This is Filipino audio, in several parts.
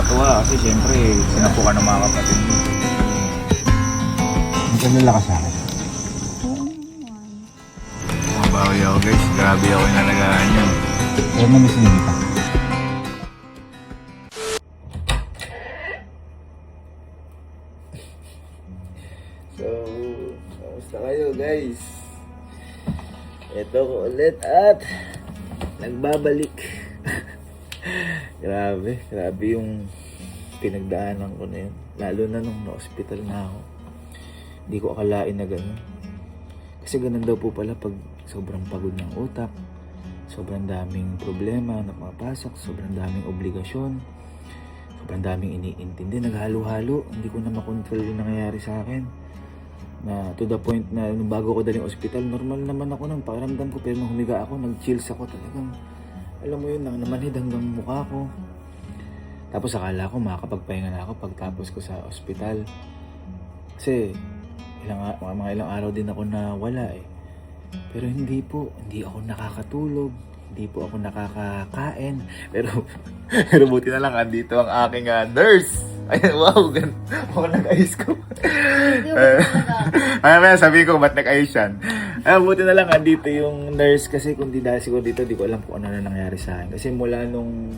nakakatuwa kasi syempre, sinapukan ng mga kapatid mo. Ang kanila ka sa akin. Mabawi ako guys, grabe ako yung nalagaan yun. Pero namiss din kita. So, kamusta kayo guys? Ito ko ulit at nagbabalik. grabe yung pinagdaanan ko na yun. Lalo na nung na-hospital na ako. Hindi ko akalain na gano'n. Kasi ganun daw po pala pag sobrang pagod ng utak, sobrang daming problema na pumapasok, sobrang daming obligasyon, sobrang daming iniintindi, naghalo-halo, hindi ko na makontrol yung nangyayari sa akin. Na to the point na nung bago ko daling ospital, normal naman ako ng pakiramdam ko, pero nung humiga ako, nag-chills ako talagang, alam mo yun, namanhid hanggang mukha ko. Tapos akala ko makakapagpahinga na ako pagtapos ko sa ospital. Kasi mga ilang araw din ako na wala eh. Pero hindi ako nakakatulog, hindi po ako nakakakain. Pero buti na lang, andito ang aking nurse. Ay, wow, mukhang nag-ayos ko. Sabi ko, ba't nag-ayos yan? Buti na lang, andito yung nurse kasi kung di dahil siguro dito, di ko alam kung ano na nangyari sa akin. Kasi mula nung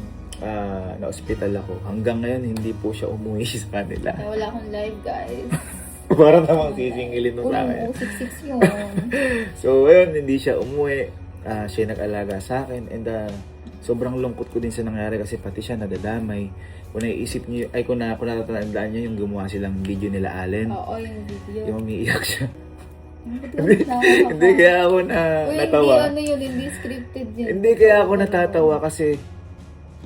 na-hospital ako, hanggang ngayon, hindi po siya umuwi sa kanila. Ay, wala akong live, guys. Parang namang sisingilin mo sa akin. 66 yun. So, ayun, hindi siya umuwi. Siya nag-alaga sa akin. And sobrang lungkot ko din sa nangyari kasi pati siya nadadamay. Kung naiisip niyo, ay kung natatandaan niyo yung gumawa silang video nila Allen. Oo, yung video. Yung umiiyak siya. Hindi Hindi kaya ako natawa. Hindi scripted yun. Hindi kaya ako natatawa kasi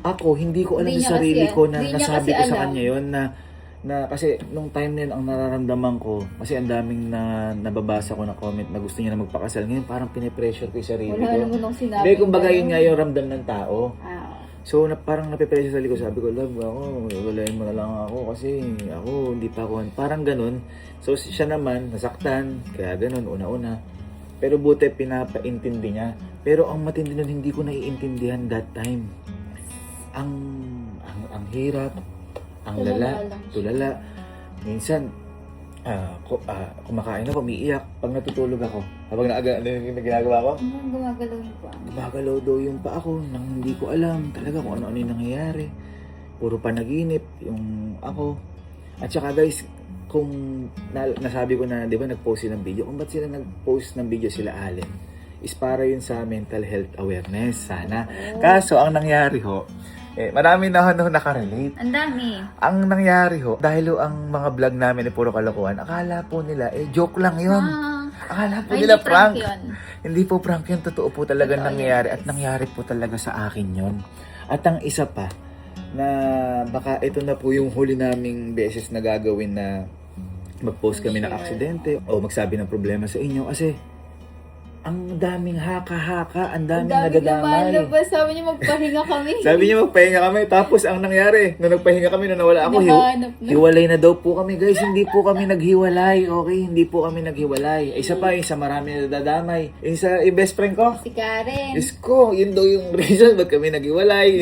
ako, hindi ko alam sa sarili ko na nasabi ko sa kanya yun na kasi nung time na yun, ang nararamdaman ko, kasi ang daming nababasa ko na comment na gusto niya na magpakasal. Ngayon parang pinipressure ko yung sarili ko. Wala naman nung sinabi. Hindi, kumbaga yun nga yung ramdam ng tao. So, parang napipressure sa sarili ko. Sabi ko, love, walayin mo na lang ako kasi ako, hindi pa ako. Parang ganun. So, siya naman, nasaktan. Kaya ganun, una-una. Pero buti, pinapaintindi niya. Pero ang matindi nun, hindi ko naiintindihan that time. Ang hirap, ang tulala. Minsan, kumakain ako, umiiyak. Pag natutulog ako, habang ano yung ginagawa ko? Gumagalaw yung paa. Gumagalaw daw yung paa ko nang hindi ko alam talaga kung ano-ano yung nangyayari. Puro panaginip yung ako. At saka guys, kung nasabi ko na, di ba, nag-post sila ng video, kung ba't sila nag-post ng video sila Allen, is para yun sa mental health awareness, sana. Kaso, ang nangyari ho, marami na nakarelate. Ang dami. Ang nangyari ho, dahil ang mga vlog namin ay puro kalokohan, akala po nila, joke lang yun. Akala po nila prank. Hindi po prank yun, totoo po talaga nangyayari. At nangyari po talaga sa akin yun. At ang isa pa, na baka ito na po yung huli naming beses na gagawin na mag-post kami ng aksidente o magsabi ng problema sa inyo. Kasi ang daming haka-haka, ang daming nadadamay. Sabi niya magpahinga kami. Sabi niya magpahinga kami. Tapos ang nangyari, nung nagpahinga kami, nung nawala ako, hiwalay na daw po kami. Guys, hindi po kami naghiwalay. Okay, hindi po kami naghiwalay. Isa pa, isa marami nadadamay. Isa, yung best friend ko. Si Karen. Diyos ko, yun daw yung reason ba't kami naghiwalay.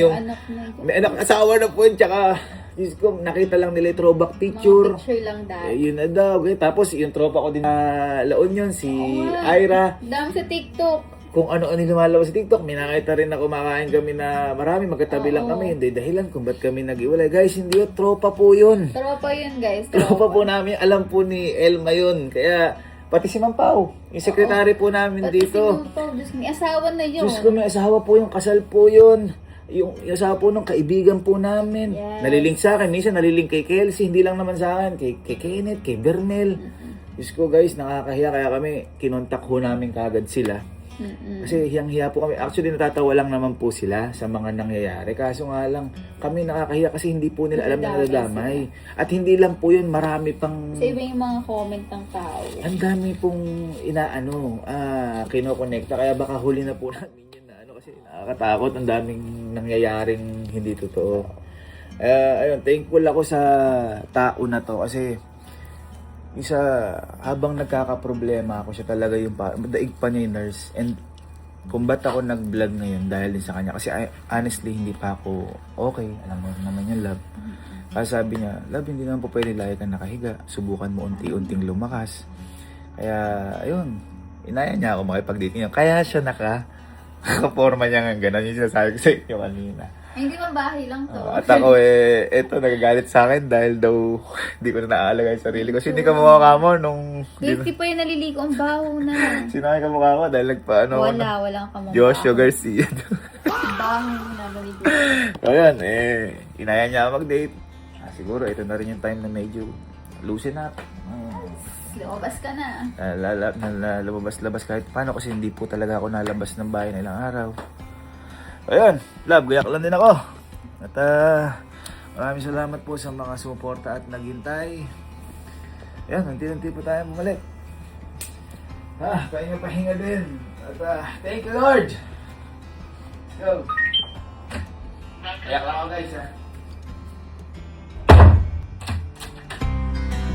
May anak, asawa na po yun, tsaka Diyos ko, nakita lang nila yung throwback picture. Mga picture lang dahil. Yun na daw. Okay. Tapos yung tropa ko din na laon yun, si Ira. Dami sa TikTok. Kung ano-ano yung lumalabas sa TikTok, may nakita rin na kumakain kami na marami, magkatabi lang kami. Hindi dahilan kung ba't kami nag-iwalay. Guys, hindi yun. Tropa po yun. Tropa yun, guys. Tropa po namin. Alam po ni Elma yun. Kaya, pati si Mang Pao, yung sekretary po namin Pati dito. si Mang Pao, Diyos, may asawa na yun. Diyos ko, may asawa po yung kasal po yun. Yung asawa po nung kaibigan po namin. Yes. Nalilink sa akin. Minsan nalilink kay Kelsey. Hindi lang naman sa akin. Kay Kenneth, kay Bernel. Diyos ko guys, nakakahiya. Kaya kami, kinontak ho namin kagad sila. Kasi hiyang-hiya po kami. Actually, natatawa lang naman po sila sa mga nangyayari. Kaso nga lang, kami nakakahiya kasi hindi po nila alam na nadadamay. At hindi lang po yun, marami pang... Sa iba yung mga comment ng tao. Ang dami pong kinokonekta. Kaya baka huli na po namin yun na kasi nakakatakot. Ang daming nangyayaring hindi totoo. Ayun, thankful ako sa tao na to kasi isa, habang nagkakaproblema ako, siya talaga yung daig pa niya yung nurse. And kung ba't ako nag-vlog ngayon dahil din sa kanya. Kasi honestly, hindi pa ako okay. Alam mo naman yung love. Sabi niya, love, hindi naman po pwede lagi kang nakahiga. Subukan mo unti-unting lumakas. Kaya, ayun, inaya niya ako makipag-date niya. Kaya siya nakaporma niya nga gano'n yung sinasabi ko sa inyo kanina. Ay, hindi ba bahay lang to? At ako eto, nagagalit sa akin dahil daw hindi ko na naaalagay sa sarili ko. Kasi hindi ka mukha mo nung... Hindi pa yung naliligo ang baho na. Sinakay ka mukha ko dahil nagpaano ako na Walang kamukha. Joshua Garcia. Baho na naliligo. So yan, inaya niya ako mag-date. Siguro ito na rin yung time na medyo loosen up. Lumabas ka na. Lumabas-labas kahit paano kasi hindi po talaga ako nalabas ng bahay na ilang araw. Ayun, love, gayak lang din ako. At maraming salamat po sa mga sumuporta at naghintay. Ayan, unti-unti po tayo bumalik. Pahinga din. At thank you Lord. Let's go. Gayak lang ako guys ha.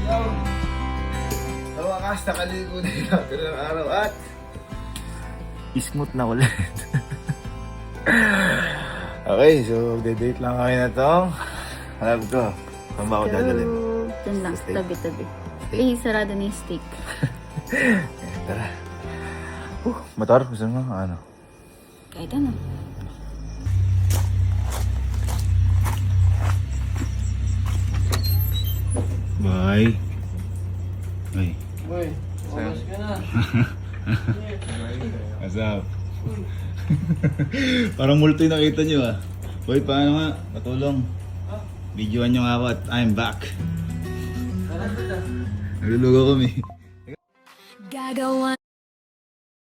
Yo! Sa wakas, nakaligo na yun after ng araw at smooth na ulit. Okay, so date lang kami na tong love ko. Saan ba ako dadalhin? Diyan lang, Steak? tabi-tabi. Eh, sarado na yung steak. Tara. Motor? Gusto mo? Ano? Kahit ano. Bye. Bye. Boy, oras ka na. What's up? Parang multo yung nakita nyo ah. Boy, paano nga? Patulong. Videoan nyo nga ako at I'm back. Nalulugaw kami. Gagawa.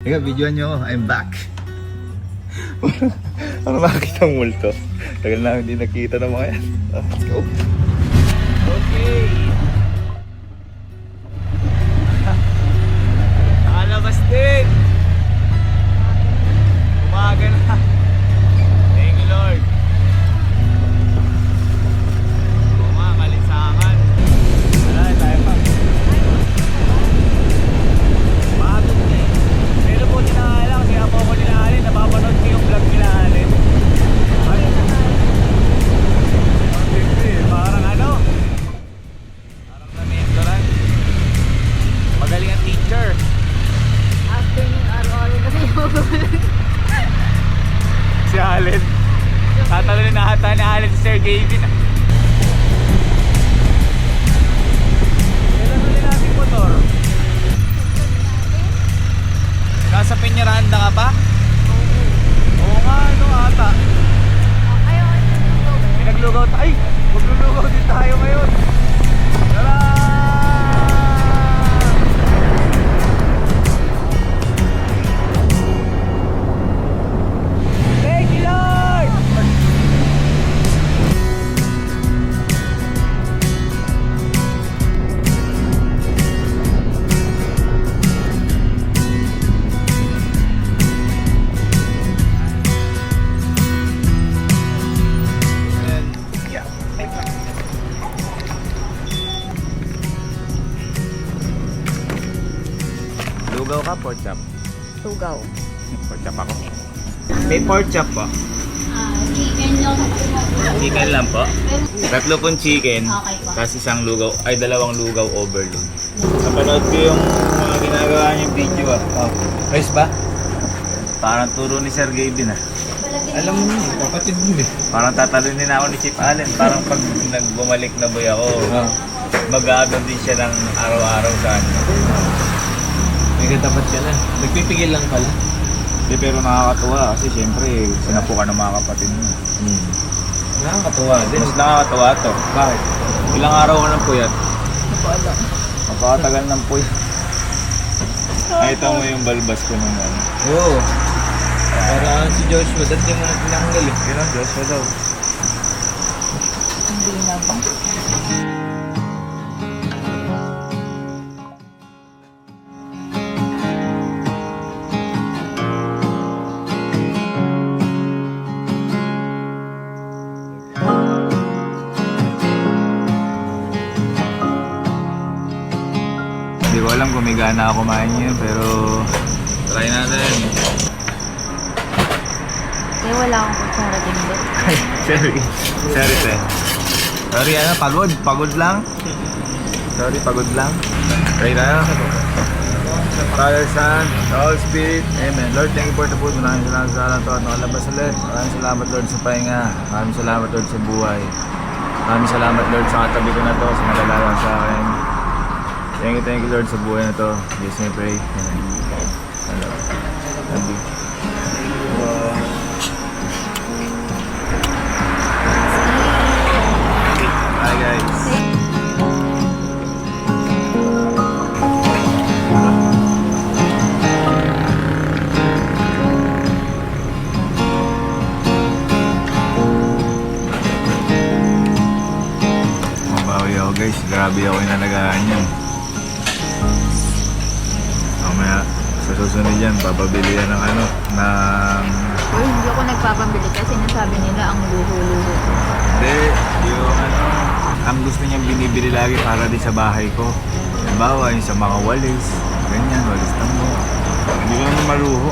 Teka, videoan nyo ako. I'm back. Parang makakita ang multo. Tagal na hindi nakita ng mga yan. Let's go. Okay. Nakalabas din. Umaga na. Thank you Lord. Kalisangan. Wala tayo pa. Pagod na eh. Pero po tinakala kasi ako ko nila Alin. Napapanood ko yung vlog nila Alin. Parang ano? Parang na-mentoran. Magaling ang teacher. Afternoon, araw-araw kasi yung Si Alin. Tatalon na ata ni Alin si Sir Gavin. Kailan ulit natin motor? Nasa Peñaranda ka pa? Oo nga, ano ata. Pinaglugaw tayo. Ay! Maglulugaw din tayo ngayon. Tara! Thank you, Lord! Lugaw ka, pork chop? tugaw. Pork chop ako. May pork chop po. Chicken lang. Chicken lang po. Tatlo pong chicken. Okay po. Tapos isang lugaw, ay dalawang lugaw overload. Napanood ko yung mga ginagawa niyong video ah. Oh. Ayos ba? Parang turo ni Sir Gavin ah. Alam mo yun, kapatid mo eh. Parang tatalunin na ako ni Chief Allen. Parang pag nagbumalik na boy ako, mag-aagam din siya ng araw-araw sa ano. May katapat ka na. Nagpipigil lang pala. Hindi, pero nakakatuwa kasi syempre sinapukan ng mga kapatid mo. Nakakatuwa din. Mas nakakatuwa to. Bakit? Ilang araw ka ng puyat? Napaalam. Napakatagal ng puyat. Nakita mo yung balbas ko nung ano. Oo. Para si Joshua, dati mo na tinanggal eh. Pero Joshua daw. Hindi na ba? Hindi ko alam kung may gana ako kumain niyo, pero try natin. Kaya wala akong kutsara din ba? Sorry. Sorry, te. Sorry, pagod. Pagod lang. Sorry, pagod lang. Pray tayo. Father, Son, Holy Spirit. Amen. Lord, thank you for the food. Maraming salamat sa alam to at nakalabas ulit. Maraming salamat, Lord, sa pahinga. Maraming salamat, Lord, sa buhay. Maraming salamat, Lord, sa katabi ko na to, sa nagalalang sa akin. Thank you, Lord, sa buhay na to. Yes, I pray. Amen. Love you. Hi, guys. Mabawi ako guys, grabe ako yung nalagaan yan. Mamaya, sa susunod yan, papabili yan ng Uy, hindi ako nagpapambili kasi nasabi nila ang luho-luho. Hindi, yung ang gusto niyang binibili lagi para din sa bahay ko. Halimbawa, yung sa mga walis, ganyan, walis tambo. Hindi ko naman maluho.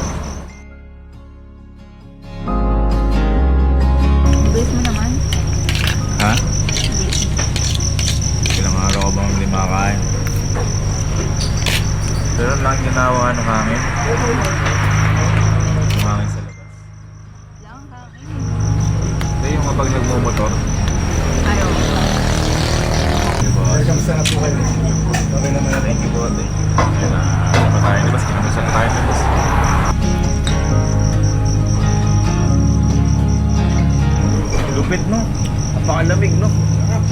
Bilis mo naman. Ha? Ilang araw ko bang makakain? Pero lang ginawa hangin. Hangin sa labas. Lang hangin. Hindi, yung kapag nagmumotor. Ayaw. Diba? Kamusta na po kayo? Okay naman natin. Thank you po, ate. Ayun na, pa tayo, di ba? Kinamusta pa tayo, di ba? Lupit, no? Napakalamig, no? Sarap.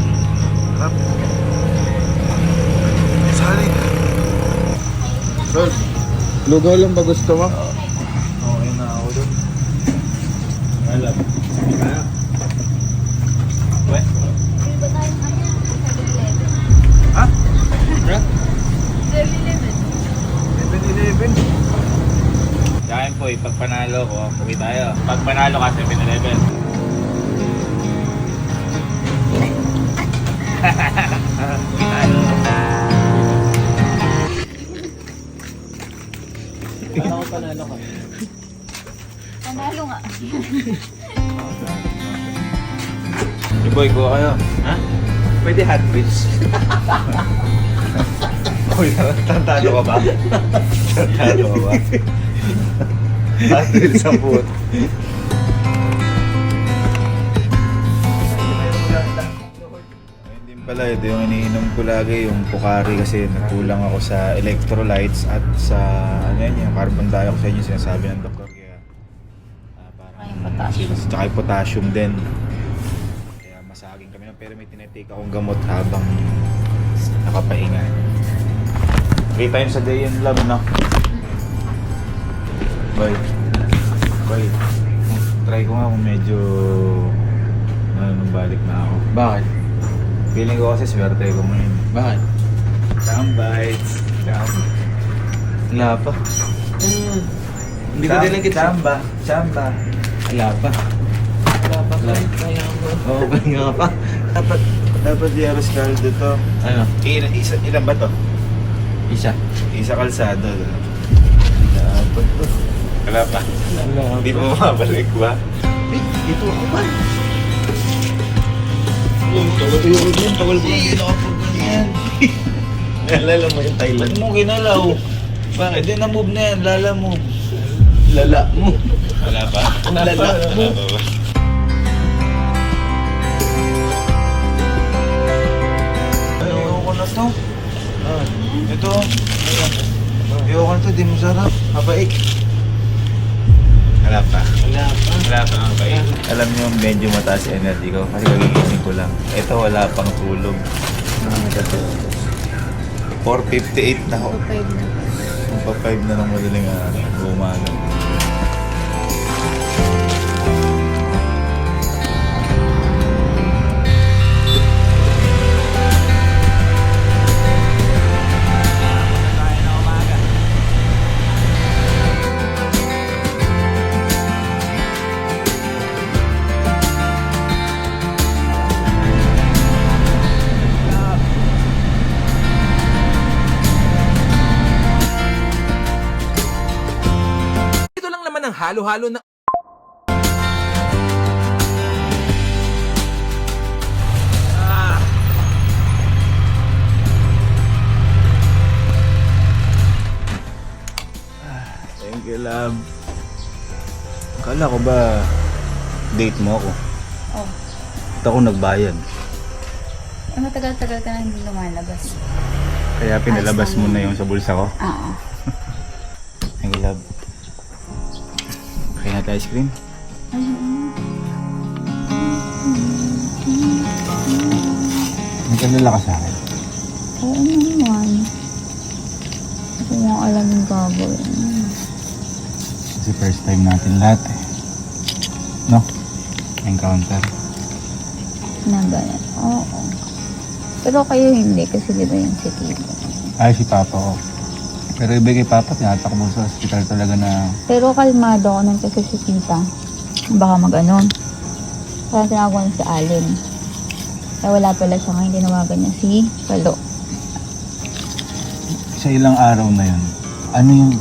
Sali. Sol, lugaw lang ba gusto mo? Okay na ako dun. Alam. We? Bili ba tayo ng ano? 7-Eleven? Ha? 7-Eleven? 7-Eleven. Kain po, pag panalo ko, uwi tayo. Pag panalo ka, 7-Eleven. Uwi tayo. Paano ko panalo ka? Panalo nga. Si Boy, kuha kayo. Ha? Pwede hot wheels. Uy, tantado ka ba? Tantado ka ba? Hot wheels sa food. Ayun din pala, ito yung iniinom ko lagi, yung Pocari kasi nagkulang ako sa electrolytes at sa ano yan, yung carbon dioxide yung sinasabi ng doktor. Kaya parang Yung potassium. Tsaka yung potassium din. Kaya masaging kami pero may tinetake akong gamot habang nakapahinga. 3 times a day yun lang, no? Bye. Bye. Try ko nga kung medyo balik na ako. Bakit? Feeling ko kasi swerte ko ngayon. Bakit? Sambites. Wala pa. Hindi ko din nakita. Chamba. Wala pa. Wala pa. Kaya mo. Oo, nga pa. Dapat di Aros Caldo to. Ano? Ilan ba to? Isa. Isa kalsado. Dapat to. Wala pa. Wala Hindi mo mabalik ba? Dito ako ba? Tawal ko yun ako pag ganyan. Nalala mo yung Thailand. Ba't mo ginalaw? Bakit? Di na-move na yan. Lala mo. Lala mo. Wala pa? Lala mo. Wala pa ba? Ay, ayoko na to. Ito. Ayoko na to. Di mo sarap. Habaik. Wala pa. Wala pa ang baik. Alam niyo, medyo mataas yung energy ko kasi kagigising ko lang. Ito wala pang tulog. 4:58 na ako. 5 na. Magpa-5 na ng madaling araw. Umaga. ng halo-halo na... Kala ko ba date mo ako? Oh, At ako nagbayad. matagal-tagal ka na hindi lumalabas. Kaya pinalabas Ayos mo lang. na yung sa bulsa ko. Oo. Thank you, love. Kaya natin ice cream? May kalala ka sa akin. Oo naman. Hindi mo alam yung gagawin. Kasi first time natin lahat eh. No? Encounter. Na ganyan. Oo. Pero kayo hindi kasi di ba yung si Tito. Ay, si Papa ko. Pero ibig kay Papa, tinatakbo sa hospital talaga na... Pero kalmado ako nun kasi si Tita. Baka mag-ano. Parang tinawag ko na si Allen. Eh wala pala siya ngayon, tinawagan niya si Palo. Sa ilang araw na yun, ano yung...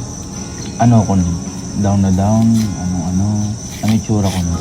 Ano ko nun? Down na down? Ano? Ano yung tsura ko nun?